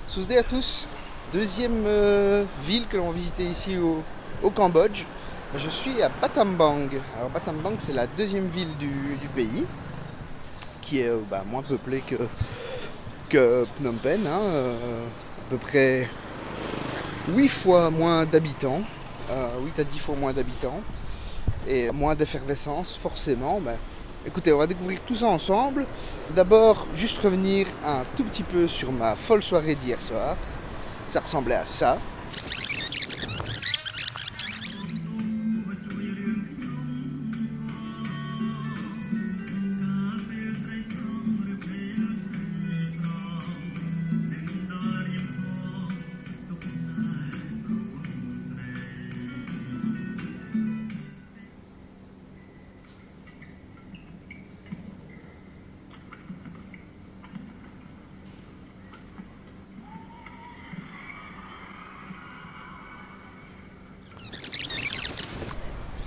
Sousdé à tous, deuxième ville que l'on va visiter ici au Cambodge. Je suis à Battambang. Alors Battambang, c'est la deuxième ville du pays, qui est moins peuplée que Phnom Penh, à peu près 8 fois moins d'habitants, 8 à 10 fois moins d'habitants, et moins d'effervescence forcément. Écoutez, on va découvrir tout ça ensemble. D'abord, juste revenir un tout petit peu sur ma folle soirée d'hier soir. Ça ressemblait à ça.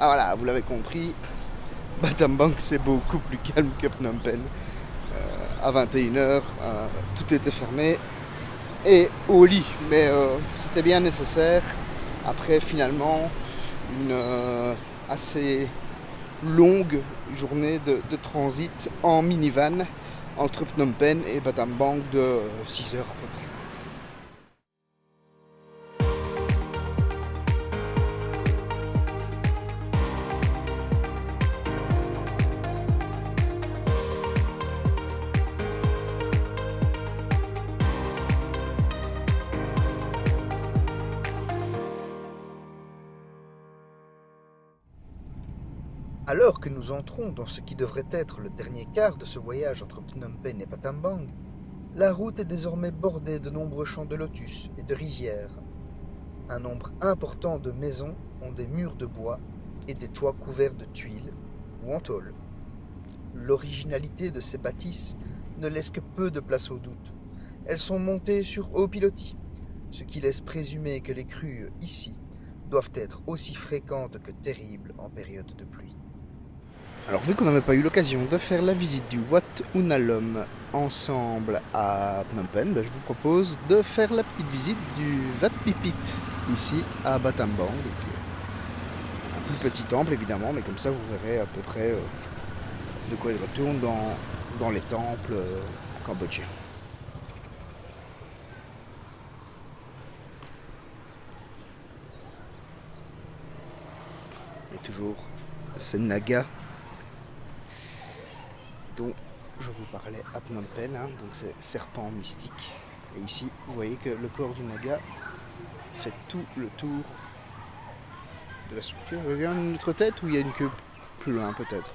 Ah voilà, vous l'avez compris, Battambang c'est beaucoup plus calme que Phnom Penh. À 21h, tout était fermé et au lit. Mais c'était bien nécessaire. Après finalement une assez longue journée de transit en minivan entre Phnom Penh et Battambang de 6 heures à peu près. Alors que nous entrons dans ce qui devrait être le dernier quart de ce voyage entre Phnom Penh et Battambang, la route est désormais bordée de nombreux champs de lotus et de rizières. Un nombre important de maisons ont des murs de bois et des toits couverts de tuiles ou en tôle. L'originalité de ces bâtisses ne laisse que peu de place au doute. Elles sont montées sur haut pilotis, ce qui laisse présumer que les crues ici doivent être aussi fréquentes que terribles en période de pluie. Alors vu qu'on n'avait pas eu l'occasion de faire la visite du Wat Unalom ensemble à Phnom Penh, je vous propose de faire la petite visite du Wat Pipit ici à Battambang. Un plus petit temple évidemment, mais comme ça vous verrez à peu près de quoi il retourne dans les temples cambodgiens. Et toujours ces nagas dont je vous parlais à Phnom Penh, donc ces serpents mystiques. Et ici, vous voyez que le corps du naga fait tout le tour de la structure. Regarde une autre tête ou il y a une queue plus loin peut-être.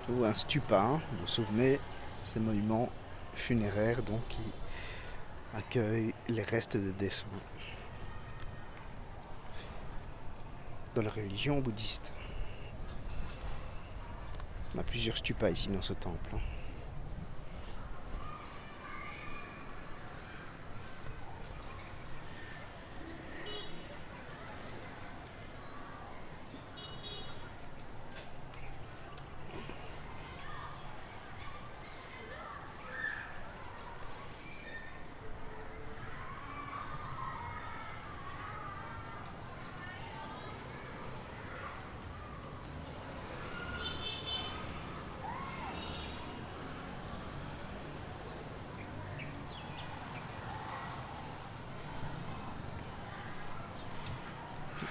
Ou un stupa, vous vous souvenez, ces monuments funéraires donc, qui accueillent les restes des défunts dans la religion bouddhiste. On a plusieurs stupas ici dans ce temple.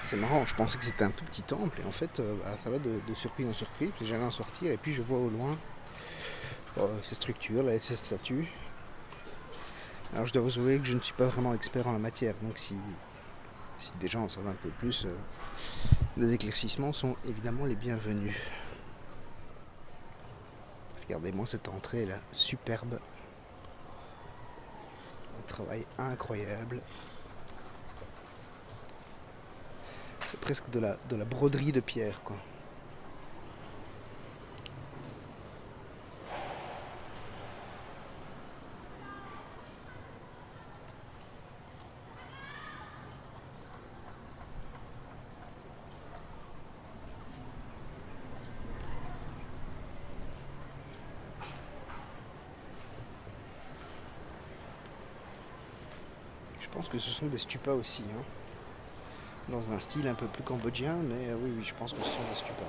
C'est marrant, je pensais que c'était un tout petit temple et en fait ça va de surprise en surprise. Puis j'allais en sortir et puis je vois au loin ces structures, là, ces statues. Alors je dois vous avouer que je ne suis pas vraiment expert en la matière, donc si des gens en savent un peu plus, des éclaircissements sont évidemment les bienvenus. Regardez-moi cette entrée là, superbe. Un travail incroyable. C'est presque de la broderie de pierre, quoi. Je pense que ce sont des stupas aussi, hein. Dans un style un peu plus cambodgien, mais oui, je pense que ce sont des stupas.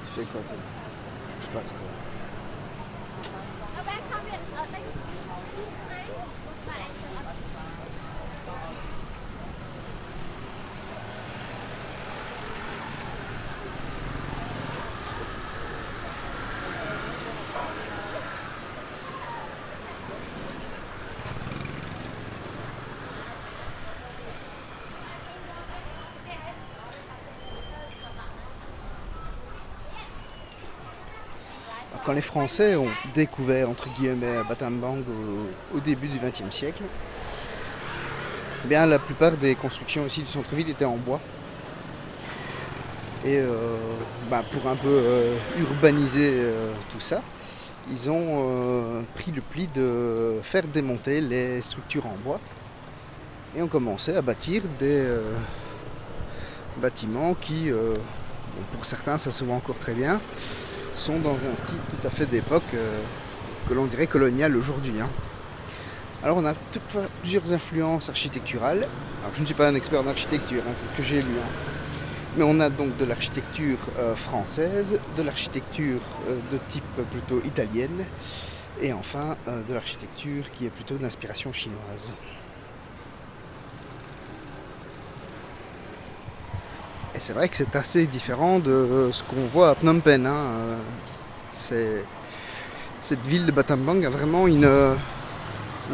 Tu fais quoi, toi? Je sais pas, c'est quoi. Quand les Français ont découvert, entre guillemets, Battambang au début du XXe siècle, eh bien, la plupart des constructions ici du centre-ville étaient en bois. Et pour un peu urbaniser tout ça, ils ont pris le pli de faire démonter les structures en bois et ont commencé à bâtir des bâtiments qui, pour certains ça se voit encore très bien, sont dans un style tout à fait d'époque que l'on dirait colonial aujourd'hui, hein. Alors on a toutefois plusieurs influences architecturales. Alors je ne suis pas un expert en architecture, hein, c'est ce que j'ai lu, hein. Mais on a donc de l'architecture française, de l'architecture de type plutôt italienne, et enfin de l'architecture qui est plutôt d'inspiration chinoise. Et c'est vrai que c'est assez différent de ce qu'on voit à Phnom Penh, hein. Cette ville de Battambang a vraiment une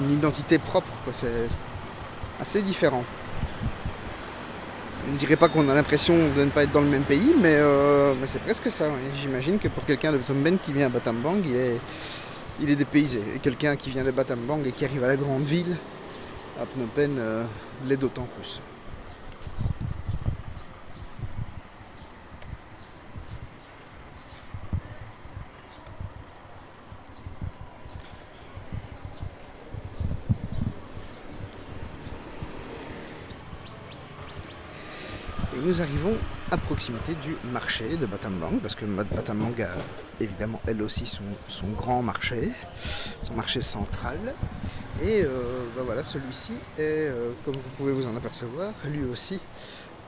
identité propre, quoi. C'est assez différent. Je ne dirais pas qu'on a l'impression de ne pas être dans le même pays, mais c'est presque ça. Ouais. J'imagine que pour quelqu'un de Phnom Penh qui vient à Battambang, il est dépaysé. Et quelqu'un qui vient de Battambang et qui arrive à la grande ville, à Phnom Penh, l'est d'autant plus. Et nous arrivons à proximité du marché de Battambang, parce que Battambang a évidemment elle aussi son grand marché, son marché central. Et voilà, celui-ci est, comme vous pouvez vous en apercevoir, lui aussi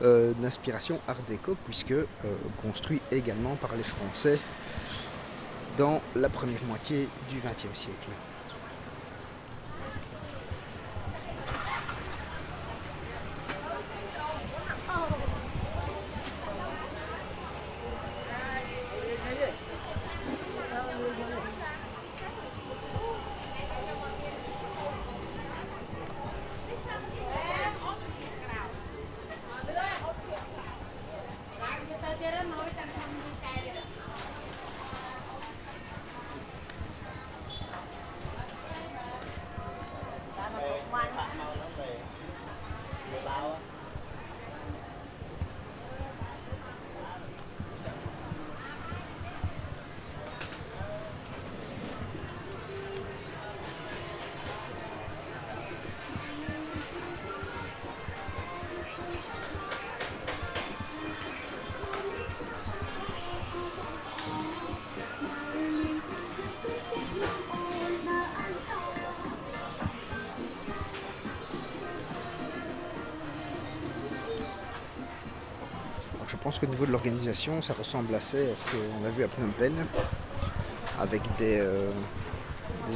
d'inspiration art déco, puisque construit également par les Français dans la première moitié du XXe siècle. pense qu'au niveau de l'organisation, ça ressemble assez à ce qu'on a vu à Phnom Penh, avec des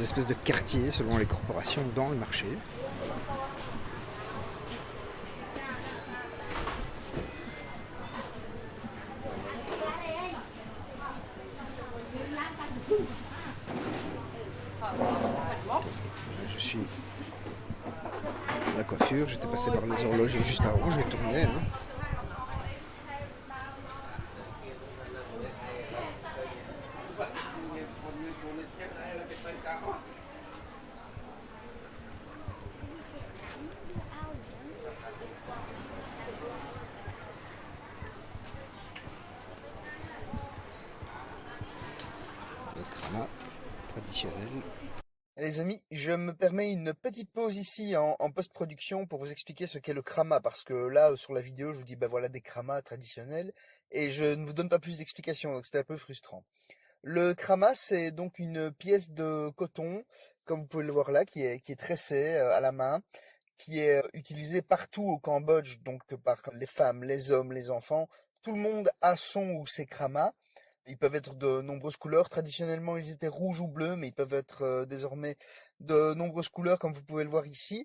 espèces de quartiers selon les corporations dans le marché. Je suis à la coiffure, j'étais passé par les horlogers juste avant, je vais tourner. Hein. Le krama traditionnel. Les amis, je me permets une petite pause ici en post-production pour vous expliquer ce qu'est le krama, parce que là, sur la vidéo, je vous dis, ben voilà des kramas traditionnels, et je ne vous donne pas plus d'explications, donc c'était un peu frustrant. Le krama, c'est donc une pièce de coton, comme vous pouvez le voir là, qui est tressée à la main, qui est utilisée partout au Cambodge, donc par les femmes, les hommes, les enfants. Tout le monde a son ou ses kramas. Ils peuvent être de nombreuses couleurs. Traditionnellement, ils étaient rouges ou bleus, mais ils peuvent être désormais de nombreuses couleurs, comme vous pouvez le voir ici.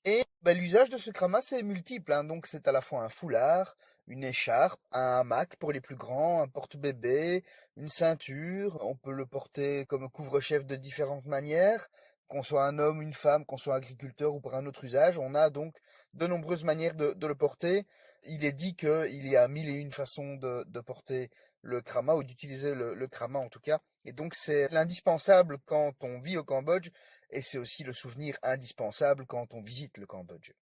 Et ben, l'usage de ce krama, c'est multiple, hein. Donc, c'est à la fois un foulard, une écharpe, un hamac pour les plus grands, un porte-bébé, une ceinture. On peut le porter comme couvre-chef de différentes manières, qu'on soit un homme, une femme, qu'on soit agriculteur ou pour un autre usage. On a donc de nombreuses manières de le porter. Il est dit qu'il y a mille et une façons de porter le krama ou d'utiliser le krama en tout cas. Et donc, c'est l'indispensable quand on vit au Cambodge. Et c'est aussi le souvenir indispensable quand on visite le Cambodge.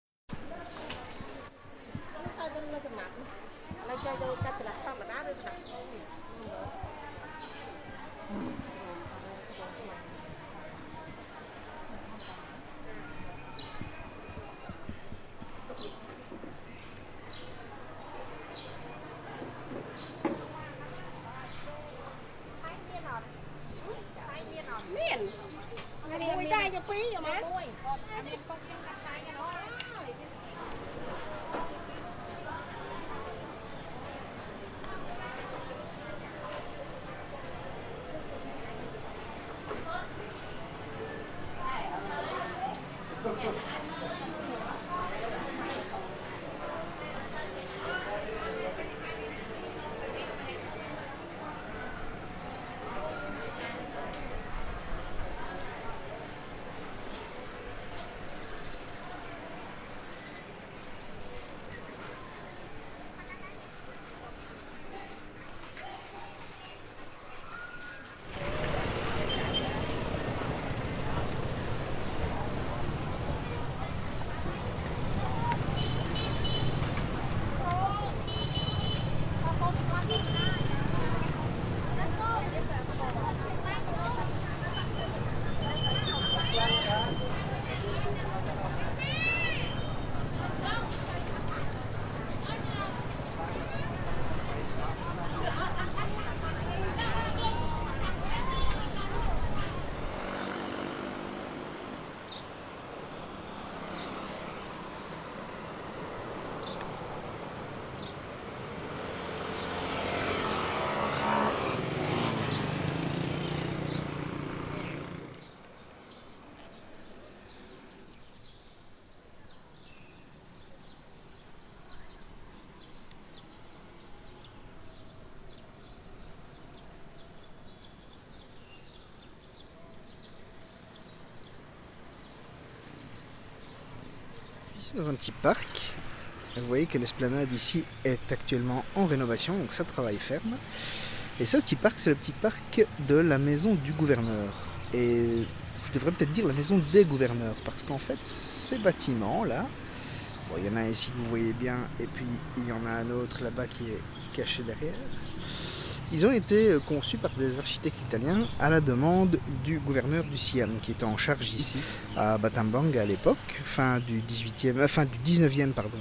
Ici dans un petit parc. Vous voyez que l'esplanade ici est actuellement en rénovation, donc ça travaille ferme. Et ce petit parc, c'est le petit parc de la maison du gouverneur. Et je devrais peut-être dire la maison des gouverneurs, parce qu'en fait, ces bâtiments-là, bon, il y en a un ici que vous voyez bien, et puis il y en a un autre là-bas qui est caché derrière. Ils ont été conçus par des architectes italiens à la demande du gouverneur du Siam, qui était en charge ici à Battambang à l'époque, fin du 19e, pardon,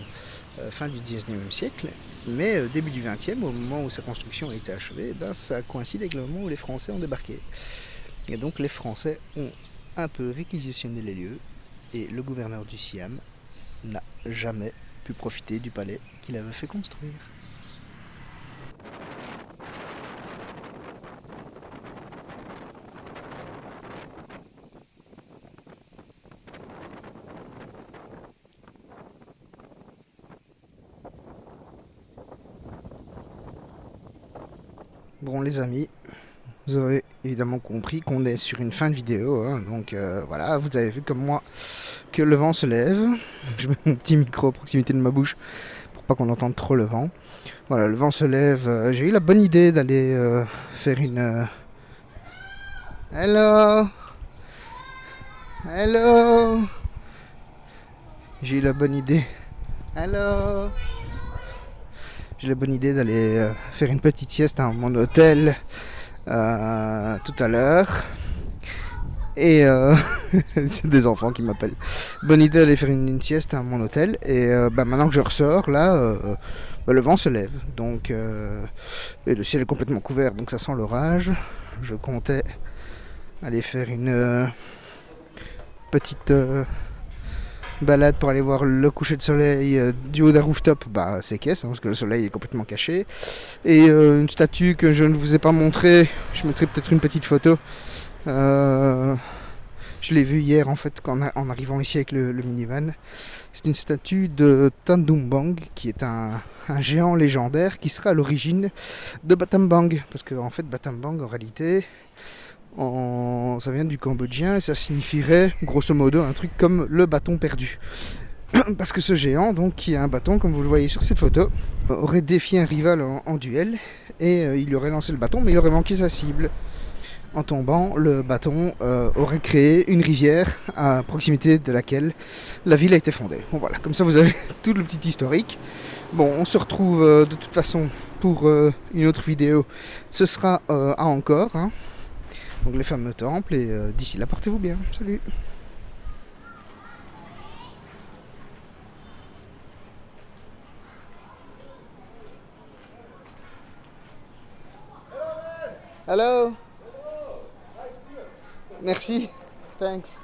fin du 19e siècle. Mais début du 20e, au moment où sa construction a été achevée, ben, ça coïncide avec le moment où les Français ont débarqué. Et donc les Français ont un peu réquisitionné les lieux, et le gouverneur du Siam n'a jamais pu profiter du palais qu'il avait fait construire. Bon les amis, vous aurez évidemment compris qu'on est sur une fin de vidéo, hein, donc voilà, vous avez vu comme moi que le vent se lève. Je mets mon petit micro à proximité de ma bouche pour pas qu'on entende trop le vent. Voilà, le vent se lève. J'ai eu la bonne idée d'aller faire une... Hello. Hello. J'ai eu la bonne idée. Hello. J'ai la bonne idée d'aller faire une petite sieste à mon hôtel tout à l'heure. Et c'est des enfants qui m'appellent. Bonne idée d'aller faire une sieste à mon hôtel. Et maintenant que je ressors, là, le vent se lève. Donc, et le ciel est complètement couvert, donc ça sent l'orage. Je comptais aller faire une petite balade pour aller voir le coucher de soleil du haut d'un rooftop. Bah, c'est caisse, hein, parce que le soleil est complètement caché. Et une statue que je ne vous ai pas montrée, je mettrai peut-être une petite photo. Je l'ai vue hier en fait en arrivant ici avec le minivan. C'est une statue de Tandumbang qui est un géant légendaire qui sera à l'origine de Battambang. Parce que en fait Battambang en réalité ça vient du cambodgien et ça signifierait grosso modo un truc comme le bâton perdu. Parce que ce géant, donc, qui a un bâton, comme vous le voyez sur cette photo, aurait défié un rival en duel et il lui aurait lancé le bâton mais il aurait manqué sa cible. En tombant, le bâton aurait créé une rivière à proximité de laquelle la ville a été fondée. Bon voilà, comme ça vous avez tout le petit historique. Bon, on se retrouve de toute façon pour une autre vidéo. Ce sera à Angkor, hein. Donc les fameux temples, et d'ici là, portez-vous bien. Salut. Hello. Merci. Thanks.